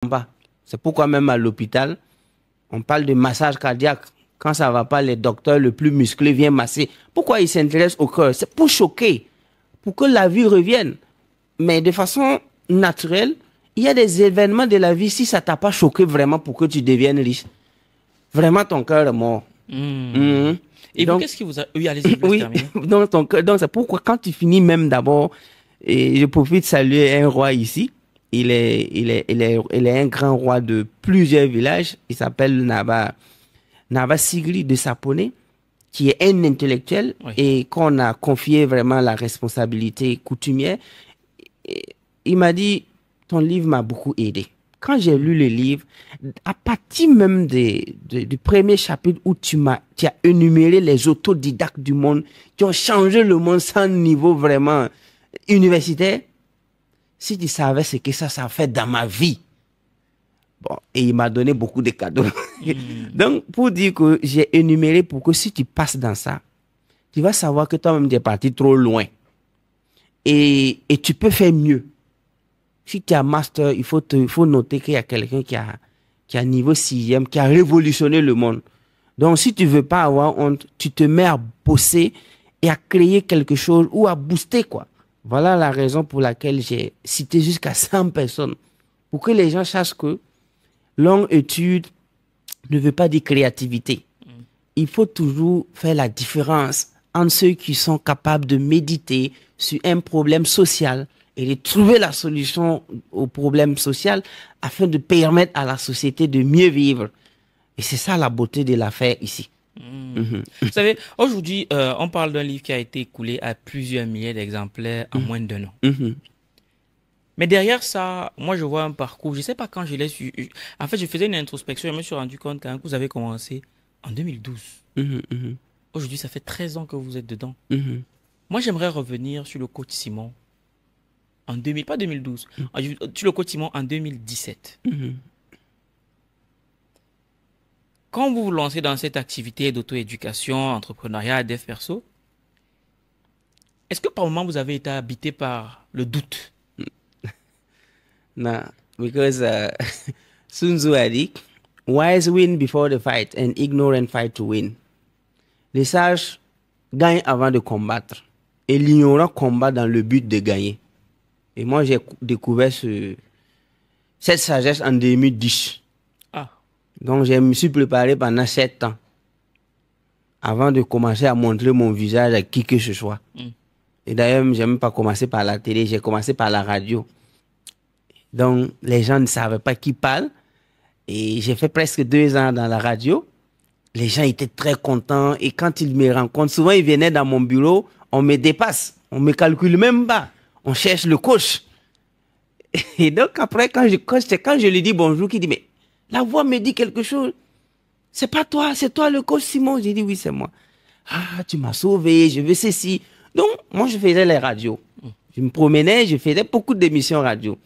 pas. C'est pourquoi même à l'hôpital, on parle de massage cardiaque. Quand ça ne va pas, les docteurs le plus musclé viennent masser. Pourquoi ils s'intéressent au cœur? C'est pour choquer, pour que la vie revienne. Mais de façon naturelle, il y a des événements de la vie, si ça ne t'a pas choqué vraiment pour que tu deviennes riche, vraiment ton cœur est mort. Et donc, qu'est-ce qui vous a... Oui, allez-y, oui, donc c'est pourquoi quand tu finis même d'abord, et je profite de saluer un roi ici. Il est un grand roi de plusieurs villages. Il s'appelle Nava Sigri de Sapone, qui est un intellectuel et qu'on a confié vraiment la responsabilité coutumière. Et il m'a dit, ton livre m'a beaucoup aidé. Quand j'ai lu le livre, à partir même du premier chapitre où tu as énuméré les autodidactes du monde qui ont changé le monde sans niveau vraiment universitaire, si tu savais ce que ça fait dans ma vie. Bon, et il m'a donné beaucoup de cadeaux. Donc, pour dire que j'ai énuméré pour que si tu passes dans ça, tu vas savoir que toi-même tu es parti trop loin. Et tu peux faire mieux. Si tu as master, il faut noter qu'il y a quelqu'un qui a niveau 6e, qui a révolutionné le monde. Donc, si tu ne veux pas avoir honte, tu te mets à bosser et à créer quelque chose ou à booster, quoi. Voilà la raison pour laquelle j'ai cité jusqu'à 100 personnes. Pour que les gens sachent que longue étude ne veut pas dire créativité. Il faut toujours faire la différence entre ceux qui sont capables de méditer sur un problème social et de trouver la solution au problème social afin de permettre à la société de mieux vivre. Et c'est ça la beauté de l'affaire ici. Vous savez, aujourd'hui, on parle d'un livre qui a été écoulé à plusieurs milliers d'exemplaires en moins d'un an. Mais derrière ça, moi, je vois un parcours. Je ne sais pas quand je l'ai su. En fait, je faisais une introspection. Je me suis rendu compte quand vous avez commencé en 2012. Aujourd'hui, ça fait 13 ans que vous êtes dedans. Moi, j'aimerais revenir sur le coach Simon en 2000, pas 2012, sur le coach Simon en 2017. Quand vous vous lancez dans cette activité d'auto-éducation, entrepreneuriat, dev perso, est-ce que par moment vous avez été habité par le doute? No, because Sun Tzu a dit, wise win before the fight and ignorant fight to win. Les sages gagnent avant de combattre et l'ignorant combat dans le but de gagner. Et moi, j'ai découvert cette sagesse en 2010. Donc, je me suis préparé pendant 7 ans avant de commencer à montrer mon visage à qui que ce soit. Et d'ailleurs, je n'ai même pas commencé par la télé, j'ai commencé par la radio. Donc, les gens ne savaient pas qui parle. Et j'ai fait presque 2 ans dans la radio. Les gens étaient très contents. Et quand ils me rencontrent, souvent, ils venaient dans mon bureau, on me dépasse. On ne me calcule même pas. On cherche le coach. Et donc, après, quand je lui dis bonjour, qui dit, mais la voix me dit quelque chose. C'est pas toi, c'est toi le coach Simon. J'ai dit, oui, c'est moi. Ah, tu m'as sauvé, je veux ceci. Donc, moi, je faisais les radios. Je me promenais, je faisais beaucoup d'émissions radio.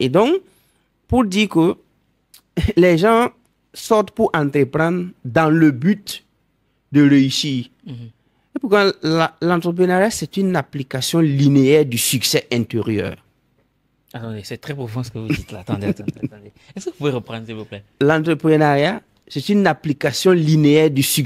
Et donc, pour dire que les gens sortent pour entreprendre dans le but de réussir. Et pourquoi l'entrepreneuriat, c'est une application linéaire du succès intérieur. Attendez, c'est très profond ce que vous dites là. Attendez. Est-ce que vous pouvez reprendre, s'il vous plaît? L'entrepreneuriat, c'est une application linéaire du succès.